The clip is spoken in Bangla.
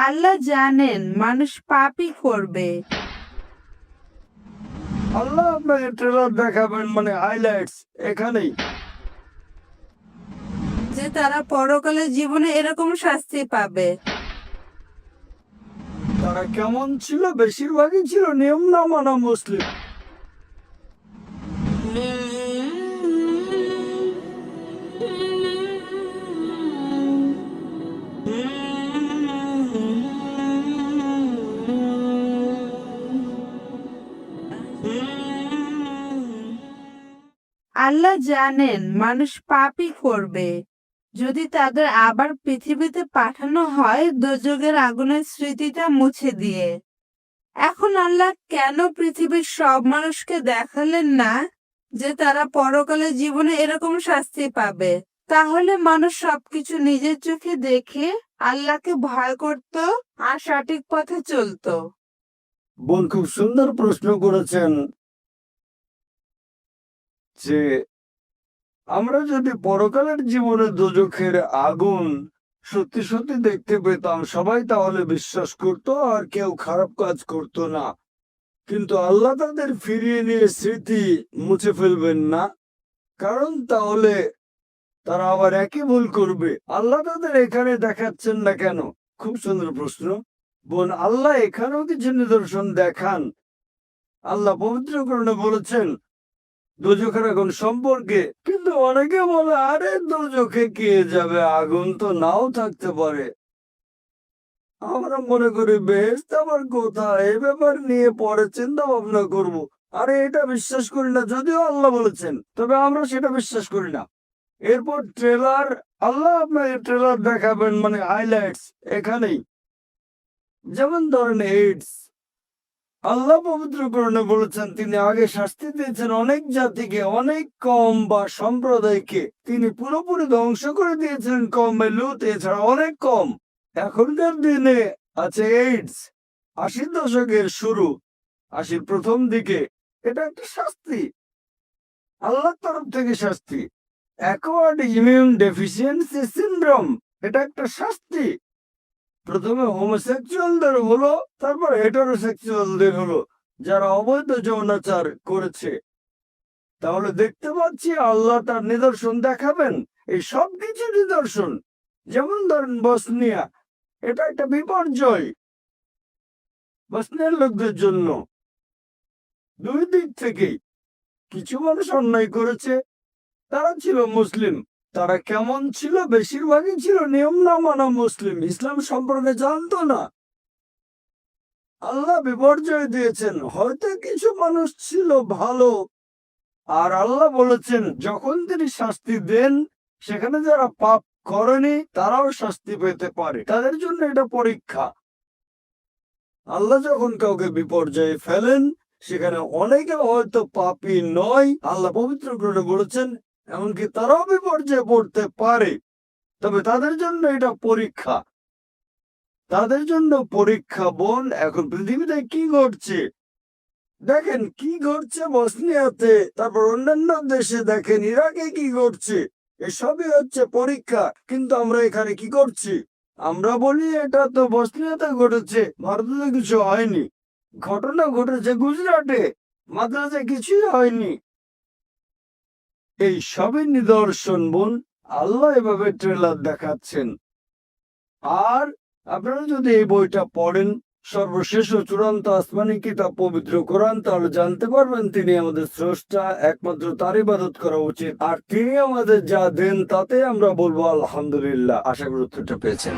আল্লাহ জানেন মানুষ পাপই করবে। আল্লাহ আপনাকে ট্রেলার দেখাবেন মানে হাইলাইটস এখানেই। যে তারা পরকালে জীবনে এরকম শাস্তি পাবে। তারা কেমন ছিল? বেশিরভাগই ছিল নিয়ম না মানা মুসলিম। আল্লাহ জানেন মানুষ পাপই করবে। যদি তাদের আবার পৃথিবীতে পাঠানো হয় দোজখের আগুনের স্মৃতিটা মুছে দিয়ে। এখন আল্লাহ কেন পৃথিবীর সব মানুষকে দেখালেন না যে তারা পরকালে জীবনে এরকম শাস্তি পাবে? তাহলে মানুষ সবকিছু নিজের চোখে দেখে আল্লাহকে ভয় করত আর সঠিক পথে চলতো। বোন খুব সুন্দর প্রশ্ন করেছেন যে আমরা যদি পরকালের জীবনে দোজখের আগুন সত্যি সত্যি দেখতে পেতাম সবাই তাহলে বিশ্বাস করত আর কেউ খারাপ কাজ করত না। কিন্তু আল্লাহ তাদের ফিরিয়ে নিয়ে স্মৃতি মুছে ফেলবেন না, কারণ তাহলে তারা আবার একই ভুল করবে। আল্লাহ তাদের এখানে দেখাচ্ছেন না কেন? খুব সুন্দর প্রশ্ন বোন। আল্লাহ এখানেও কিছু নিদর্শন দেখান। আল্লাহ পবিত্রকরণে বলেছেন দোজখের আগুন সম্পর্কে, কিন্তু অনেকে বলে আরে দোজখে কে যাবে, আগুন তো নাও থাকতে পারে। আমরা মনে করি বেহেশত আবার কোথায়, এই ব্যাপার নিয়ে পরে চিন্তা ভাবনা করবো। আরে এটা বিশ্বাস করি না, যদিও আল্লাহ বলেছেন, তবে আমরা সেটা বিশ্বাস করি না। এরপর ট্রেলার, আল্লাহ আপনাকে ট্রেলার দেখাবেন মানে হাইলাইটস এখানেই। যেমন ধরেন এইডস, আল্লাহ পবিত্রকরণে বলেছেন তিনি আগে শাস্তি দিয়েছেন অনেক জাতিকে, অনেক কম বা সম্প্রদায়কে তিনি পুরোপুরি ধ্বংস করে দিয়েছেন কমে লুত, এছাড়া অনেক কম। এখনকার দিনে আছে এইডস। 80 দশকের শুরু, 80 প্রথম দিকে। এটা একটা শাস্তি, আল্লাহর তরফ থেকে শাস্তি। অ্যাকোয়ার্ড ইমিউন ডেফিসিয়েন্সি সিনড্রোম, এটা একটা শাস্তি। প্রথমে হোমোসেক্সুয়ালদের হলো, তারপর হেটারোসেক্সুয়ালদের হলো, যারা অবৈধ যৌনাচার করেছে। তাহলে দেখতে পাচ্ছি আল্লাহ তার নিদর্শন দেখাবেন, এই সব কিছু নিদর্শন। যেমন ধরেন বসনিয়া, এটা একটা বিপর্যয় বসনিয়ার লোকদের জন্য। দুই দিক থেকেই কিছু মানুষ অন্যায় করেছে, তারা ছিল মুসলিম। তারা কেমন ছিল? বেশিরভাগই ছিল নিয়ম না মানা মুসলিম, ইসলাম সম্পর্কে জানতো না। আল্লাহ বিপর্যয় দিয়েছেন, হয়তো কিছু মানুষ ছিল ভালো। আর আল্লাহ বলেছেন যখন তিনি শাস্তি দেন সেখানে যারা পাপ করেনি তারাও শাস্তি পেতে পারে, তাদের জন্য এটা পরীক্ষা। আল্লাহ যখন কাউকে বিপর্যয়ে ফেলেন সেখানে অনেকে হয়তো পাপী নয়, আল্লাহ পবিত্র গ্রন্থে বলেছেন এমনকি তারাও বিপর্যয়ে পড়তে পারে, তবে তাদের জন্য এটা পরীক্ষা। তাদের জন্য পরীক্ষা বোন। এখন পৃথিবীতে কি ঘটছে দেখেন, কি ঘটছে বসনিয়াতে, তারপর অন্যান্য দেশে দেখেন, ইরাকে কি ঘটছে, এসবই হচ্ছে পরীক্ষা। কিন্তু আমরা এখানে কি করছি? আমরা বলি এটা তো বসনিয়াতে ঘটেছে, ভারতে কিছু হয়নি। ঘটনা ঘটেছে গুজরাটে, মাদ্রাজে কিছুই হয়নি। এই সবই নিদর্শন বোন। আল্লাহ এভাবে ট্রেলার দেখাচ্ছেন। আর আপনারা যদি এই বইটা পড়েন, সর্বশেষ ও চূড়ান্ত আসমানি কিতাব পবিত্র কোরআন, তাহলে জানতে পারবেন তিনি আমাদের স্রষ্টা, একমাত্র তার ইবাদত করা উচিত। আর তিনি আমাদের যা দেন তাতে আমরা বলবো আলহামদুলিল্লাহ। আশা করি উত্তরটা পেয়েছেন।